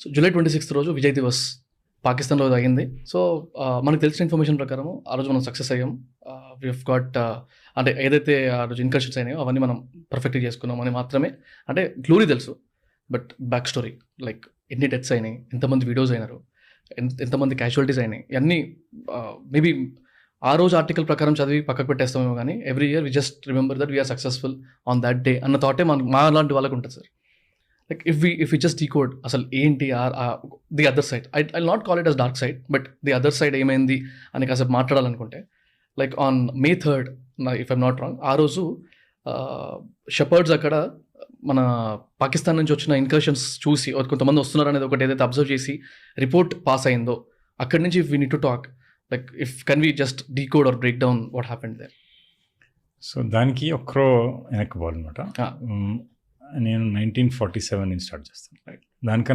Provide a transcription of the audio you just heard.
So July 26th రోజు విజయ్ దివస్ పాకిస్తాన్లో అయింది. సో మనకు తెలిసిన ఇన్ఫర్మేషన్ ప్రకారం ఆ రోజు మనం సక్సెస్ అయ్యాం. వీ హవ్ గాట్ అంటే ఏదైతే ఆ రోజు ఇన్కర్షన్స్ అయినాయో అవన్నీ మనం పర్ఫెక్ట్గా చేసుకున్నాం అని మాత్రమే. అంటే గ్లోరీ తెలుసు, బట్ బ్యాక్ స్టోరీ లైక్ ఎన్ని డెత్స్ అయినాయి, ఎంతమంది వీడియోస్ అయినారు, ఎంతమంది క్యాజువాలిటీస్ అయినాయి, ఇవన్నీ మేబీ ఆ రోజు ఆర్టికల్ ప్రకారం చదివి పక్కకు పెట్టేస్తామేమో కానీ every year we just remember that we're successful on that day అన్న థాటే మా లాంటి వాళ్ళకు ఉంటుంది sir. Like if we just decode అసలు ఏంటి the other side, I not call it as dark side, but the other side ఏమైంది అని కాసేపు మాట్లాడాలనుకుంటే, like on May 3rd if I'm not wrong, ఆ రోజు షెపర్డ్స్ అక్కడ మన పాకిస్తాన్ నుంచి వచ్చిన ఇన్కర్షన్స్ చూసి కొంతమంది వస్తున్నారు అనేది ఒకటి ఏదైతే అబ్జర్వ్ చేసి రిపోర్ట్ పాస్ అయిందో అక్కడి నుంచి we need to talk like if can we just decode or break down what happened there. So దానికి ఒక్కరో వెనక్కి పోవాలన్నమాట. నేను 1947 నుంచి స్టార్ట్ చేస్తాను. దానికన్నా